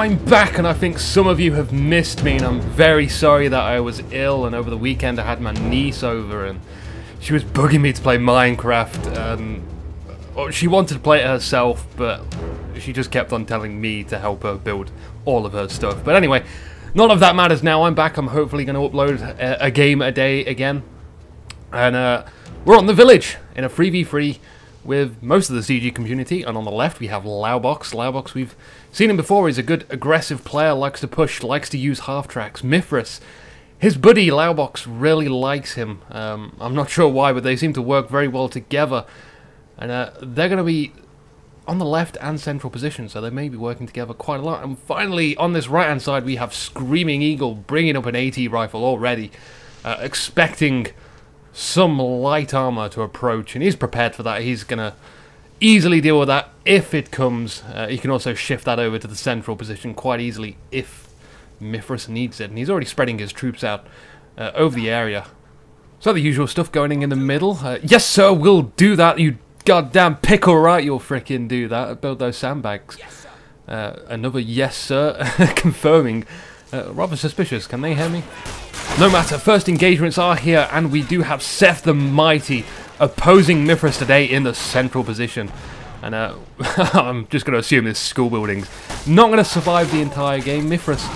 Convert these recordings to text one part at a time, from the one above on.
I'm back, and I think some of you have missed me, and I'm very sorry that I was ill, and over the weekend I had my niece over, and she was bugging me to play Minecraft, and she wanted to play it herself, but she just kept on telling me to help her build all of her stuff. But anyway, none of that matters now. I'm back. I'm hopefully going to upload a game a day again, and we're on the village in a 3v3 with most of the CG community, and on the left we have Laubox. Laubox, we've seen him before. He's a good aggressive player, likes to push, likes to use half tracks. Mithras, his buddy Laubox, really likes him. I'm not sure why, but they seem to work very well together, and they're going to be on the left and central position, so they may be working together quite a lot. And finally, on this right hand side, we have Screaming Eagle bringing up an AT rifle already, expecting some light armor to approach, and he's prepared for that. He's gonna easily deal with that if it comes. He can also shift that over to the central position quite easily if Mithras needs it, and he's already spreading his troops out over the area. So the usual stuff going in the middle. Yes sir, we'll do that, you goddamn pickle, right? You'll fricking do that. Build those sandbags. Yes, another yes sir confirming. Rather suspicious. Can they hear me? No matter, first engagements are here, and we do have Seth the Mighty opposing Mithras today in the central position. And I'm just going to assume this school building's not going to survive the entire game. Mithras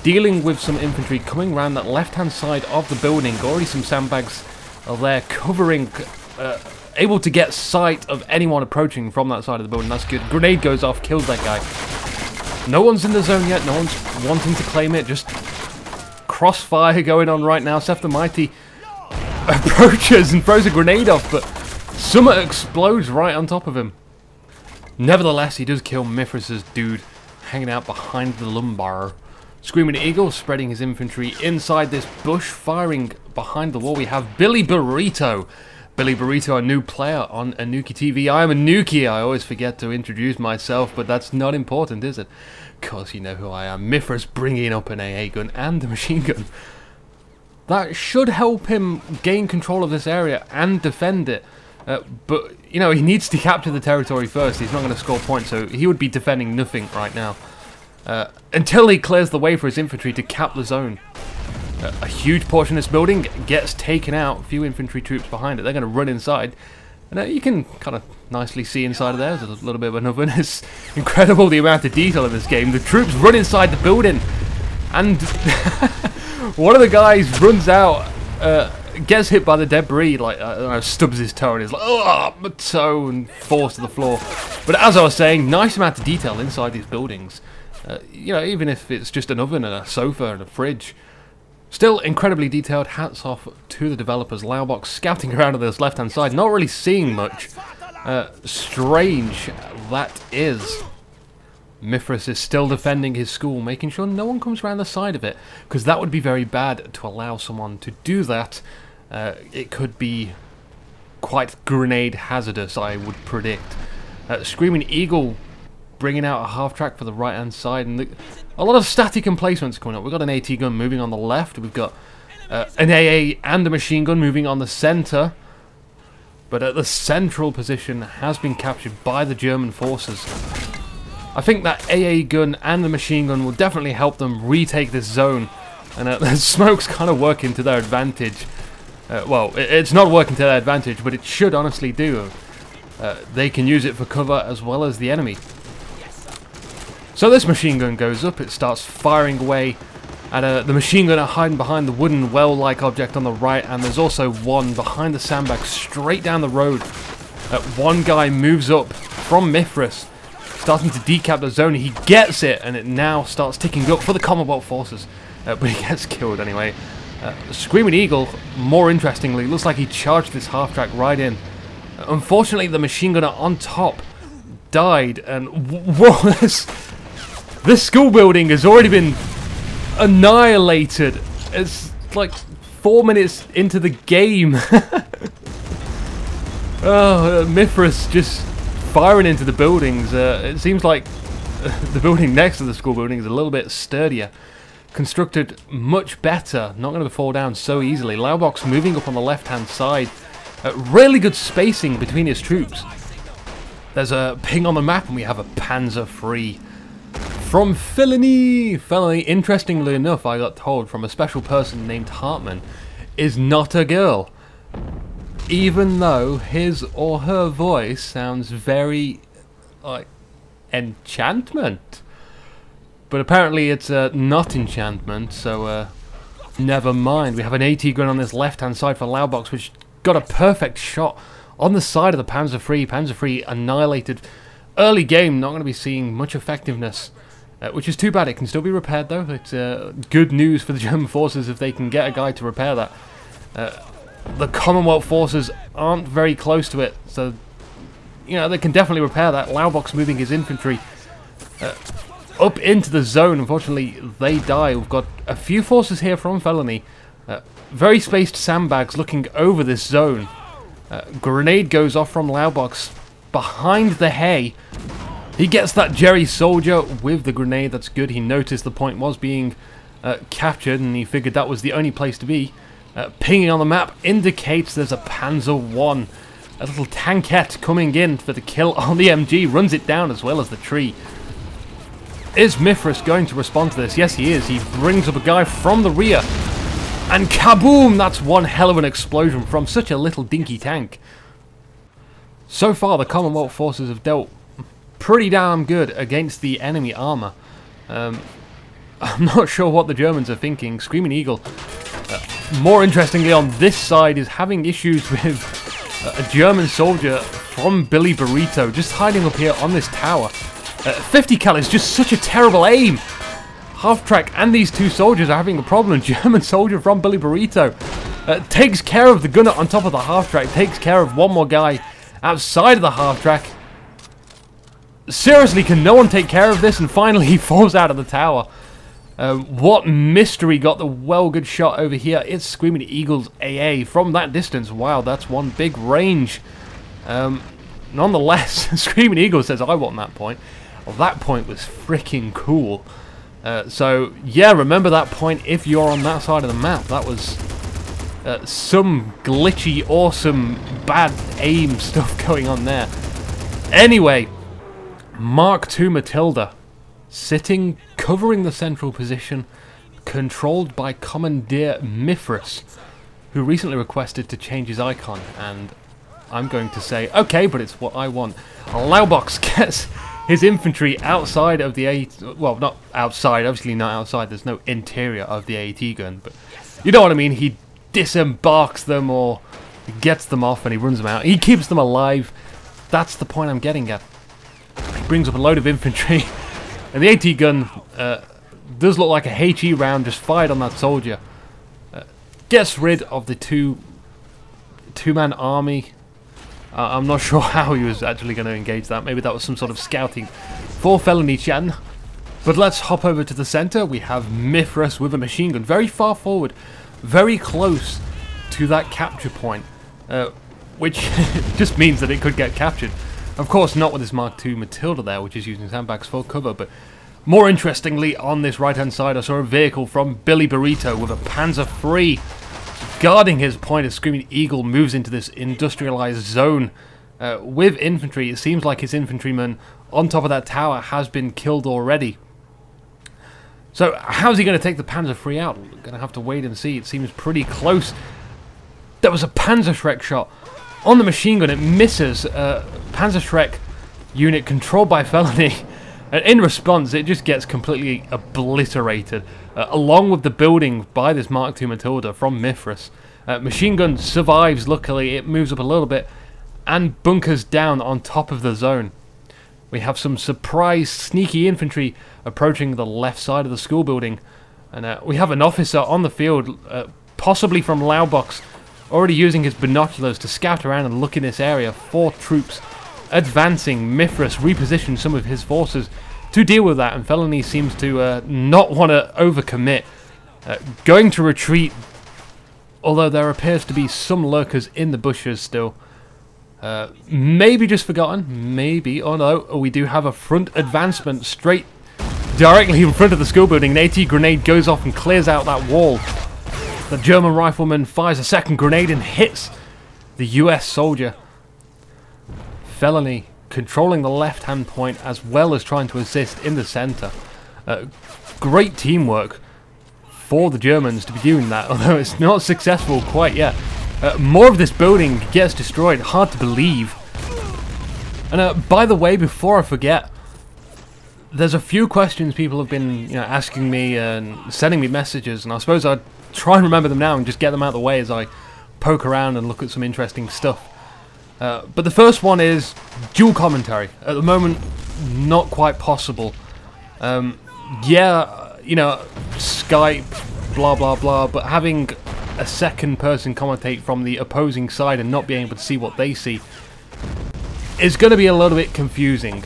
dealing with some infantry coming around that left-hand side of the building. Already some sandbags are there covering, able to get sight of anyone approaching from that side of the building. That's good. Grenade goes off, kills that guy. No one's in the zone yet, no one's wanting to claim it, just crossfire going on right now. Seth the Mighty approaches and throws a grenade off, but Summer explodes right on top of him. Nevertheless, he does kill Mithras' dude hanging out behind the lumbar. Screaming Eagle spreading his infantry inside this bush, firing behind the wall. We have Billy Burrito. Billy Burrito, a new player on Anuki TV. I am Anuki. I always forget to introduce myself, but that's not important, is it? Of course you know who I am. Mithras bringing up an AA gun and a machine gun. That should help him gain control of this area and defend it. But, you know, he needs to capture the territory first. He's not going to score points, so he would be defending nothing right now. Until he clears the way for his infantry to cap the zone. A huge portion of this building gets taken out. A few infantry troops behind it. They're going to run inside. And you can kind of nicely see inside of there. There's a little bit of an oven. It's incredible the amount of detail in this game. The troops run inside the building. And one of the guys runs out, gets hit by the debris, like, I don't know, stubs his toe and is like, oh, my toe, and falls to the floor. But as I was saying, nice amount of detail inside these buildings. You know, even if it's just an oven and a sofa and a fridge. Still incredibly detailed. Hats off to the developers. Laubox scouting around on this left-hand side, not really seeing much. Strange that is. Mithras is still defending his school, making sure no one comes around the side of it, because that would be very bad to allow someone to do that. It could be quite grenade hazardous, I would predict. Screaming Eagle bringing out a half track for the right hand side, and a lot of static emplacements coming up. We've got an AT gun moving on the left, we've got an AA and a machine gun moving on the center, but at the central position has been captured by the German forces. I think that AA gun and the machine gun will definitely help them retake this zone, and the smoke's kind of working to their advantage. Well, it's not working to their advantage, but it should honestly do. They can use it for cover as well as the enemy. So this machine gun goes up, it starts firing away at the machine gunner hiding behind the wooden well-like object on the right, and there's also one behind the sandbag straight down the road. One guy moves up from Mithras, starting to decap the zone. He gets it, and it now starts ticking up for the Commonwealth forces, but he gets killed anyway. Screaming Eagle, more interestingly, looks like he charged this half-track right in. Unfortunately, the machine gunner on top died, and whoa, this school building has already been annihilated. It's like 4 minutes into the game. Oh, Mithras just firing into the buildings. It seems like the building next to the school building is a little bit sturdier, constructed much better, not going to fall down so easily. Laubox moving up on the left hand side, really good spacing between his troops. There's a ping on the map and we have a Panzer III From Felony! Felony, interestingly enough, I got told from a special person named Hartman, is not a girl. Even though his or her voice sounds very, like, enchantment. But apparently it's not enchantment, so never mind. We have an AT gun on this left-hand side for Laubox, which got a perfect shot on the side of the Panzer III. Panzer III annihilated. Early game, not going to be seeing much effectiveness, which is too bad. It can still be repaired, though. It's good news for the German forces if they can get a guy to repair that. The Commonwealth forces aren't very close to it, so you know they can definitely repair that. Laubox moving his infantry up into the zone. Unfortunately, they die. We've got a few forces here from Felony. Very spaced sandbags looking over this zone. Grenade goes off from Laubox behind the hay. He gets that Jerry soldier with the grenade. That's good. He noticed the point was being captured, and he figured that was the only place to be. Pinging on the map indicates there's a Panzer I. A little tankette coming in for the kill on the MG. Runs it down as well as the tree. Is Mifrus going to respond to this? Yes, he is. He brings up a guy from the rear. And kaboom! That's one hell of an explosion from such a little dinky tank. So far, the Commonwealth forces have dealt pretty damn good against the enemy armour. I'm not sure what the Germans are thinking. Screaming Eagle, more interestingly on this side, is having issues with a German soldier from Billy Burrito just hiding up here on this tower. 50 cal is just such a terrible aim. Half track and these two soldiers are having a problem. German soldier from Billy Burrito takes care of the gunner on top of the half track, takes care of one more guy outside of the half track. Seriously, can no one take care of this? And finally he falls out of the tower. What mystery got the well good shot over here? It's Screaming Eagle's AA from that distance. Wow, that's one big range. Nonetheless, Screaming Eagle says, I want that point. Well, that point was freaking cool. So, yeah, remember that point if you're on that side of the map. That was some glitchy, awesome, bad aim stuff going on there. Anyway, Mark II Matilda, sitting, covering the central position, controlled by Commandeer Mifrus, who recently requested to change his icon, and I'm going to say, okay, but it's what I want. Laubox gets his infantry outside of the AT, well, not outside, obviously not outside, there's no interior of the AT gun, but you know what I mean. He disembarks them or gets them off and he runs them out. He keeps them alive. That's the point I'm getting at. He brings up a load of infantry, and the AT gun does look like a HE round just fired on that soldier. Gets rid of the two-man army. I'm not sure how he was actually going to engage that. Maybe that was some sort of scouting for Felony Chan. But let's hop over to the center. We have Mifrus with a machine gun. Very far forward. Very close to that capture point. Which just means that it could get captured. Of course, not with this Mark II Matilda there, which is using sandbags for cover. But more interestingly, on this right-hand side, I saw a vehicle from Billy Burrito with a Panzer III guarding his point as Screaming Eagle moves into this industrialized zone with infantry. It seems like his infantryman on top of that tower has been killed already. So how's he going to take the Panzer III out? We're going to have to wait and see. It seems pretty close. There was a Panzerschreck shot on the machine gun. It misses. Panzerschreck unit controlled by Felony. And in response, it just gets completely obliterated, along with the building by this Mark II Matilda from Mifrus. Machine gun survives, luckily. It moves up a little bit and bunkers down on top of the zone. We have some surprise, sneaky infantry approaching the left side of the school building. And we have an officer on the field, possibly from Laubox, already using his binoculars to scout around and look in this area for troops advancing. Mifrus repositions some of his forces to deal with that, and Felony seems to not want to overcommit. Going to retreat, although there appears to be some lurkers in the bushes still. Maybe just forgotten, maybe. Oh no, we do have a front advancement straight directly in front of the school building. An AT grenade goes off and clears out that wall. The German rifleman fires a second grenade and hits the US soldier. Felony controlling the left-hand point as well as trying to assist in the center. Great teamwork for the Germans to be doing that, although it's not successful quite yet. More of this building gets destroyed, hard to believe. And by the way, before I forget, there's a few questions people have been asking me and sending me messages, and I suppose I'd try and remember them now and just get them out of the way as I poke around and look at some interesting stuff. But the first one is dual commentary. At the moment, not quite possible. Yeah, Skype, blah blah blah, but having a second person commentate from the opposing side and not being able to see what they see is going to be a little bit confusing.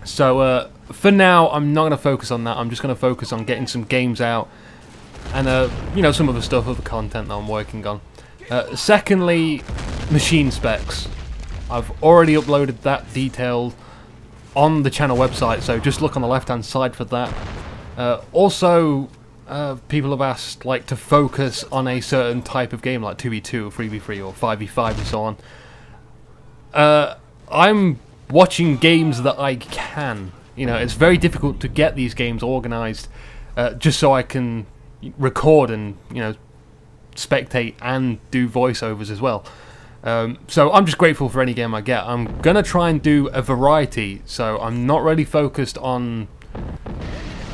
So for now, I'm not going to focus on that. I'm just going to focus on getting some games out and some other stuff, other content that I'm working on. Secondly, machine specs. I've already uploaded that detailed on the channel website, so just look on the left hand side for that. Also, people have asked to focus on a certain type of game, like 2v2 or 3v3 or 5v5 and so on. I'm watching games that I can. It's very difficult to get these games organised just so I can record and spectate and do voiceovers as well. So I'm just grateful for any game I get. I'm gonna try and do a variety, so I'm not really focused on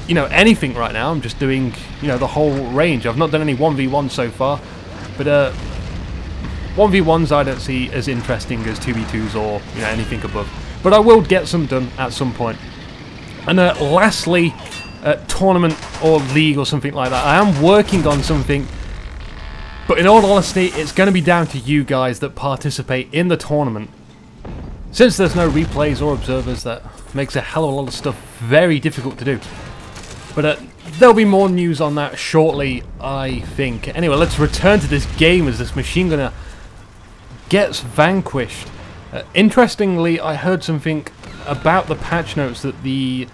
anything right now. I'm just doing the whole range. I've not done any 1v1 so far, but 1v1s I don't see as interesting as 2v2s or anything above. But I will get some done at some point. And lastly, tournament or league or something like that. I am working on something, but in all honesty, it's going to be down to you guys that participate in the tournament. Since there's no replays or observers, that makes a hell of a lot of stuff very difficult to do. But there'll be more news on that shortly, I think. Anyway, let's return to this game as this machine gunner gets vanquished. Interestingly, I heard something about the patch notes that the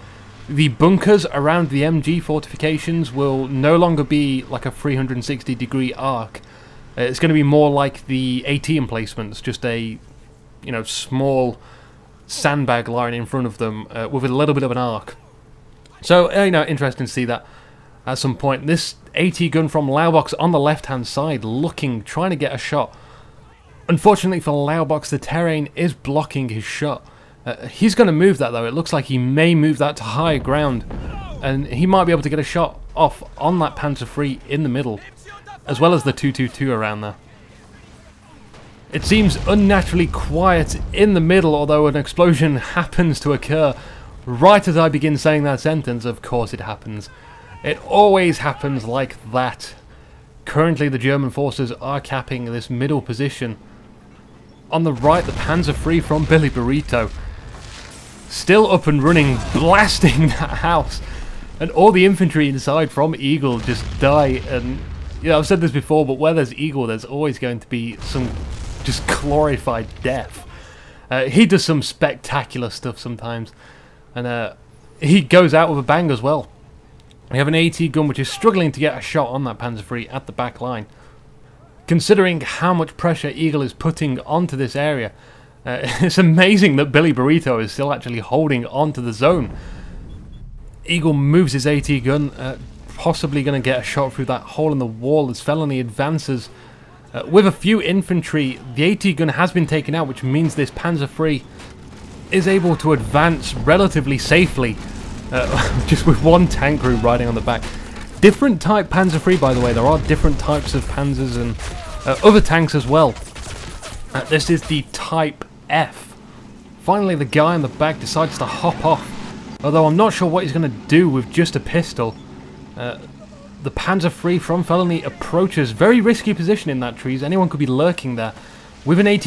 bunkers around the MG fortifications will no longer be like a 360-degree arc. It's going to be more like the AT emplacements, just a small sandbag line in front of them with a little bit of an arc. So interesting to see that at some point. This AT gun from Laubox on the left-hand side, trying to get a shot. Unfortunately for Laubox, the terrain is blocking his shot. He's going to move that though. It looks like he may move that to higher ground, and he might be able to get a shot off on that Panzer III in the middle, as well as the 222 around there. It seems unnaturally quiet in the middle, although an explosion happens to occur right as I begin saying that sentence. Of course it happens. It always happens like that. Currently the German forces are capping this middle position. On the right, the Panzer III from Billy Burrito, still up and running, blasting that house, and all the infantry inside from Eagle just die. And I've said this before, but where there's Eagle, there's always going to be some just glorified death. He does some spectacular stuff sometimes, and he goes out with a bang as well. We have an AT gun which is struggling to get a shot on that Panzer III at the back line. Considering how much pressure Eagle is putting onto this area, it's amazing that Billy Burrito is still actually holding onto the zone. Eagle moves his AT gun, possibly going to get a shot through that hole in the wall as Felony advances. With a few infantry, the AT gun has been taken out, which means this Panzer III is able to advance relatively safely, just with one tank crew riding on the back. Different type Panzer III, by the way. There are different types of Panzers and other tanks as well. This is the Type F. Finally, the guy in the back decides to hop off, although I'm not sure what he's going to do with just a pistol. The Panzer III from Felony approaches. Very risky position in that trees. Anyone could be lurking there with an AT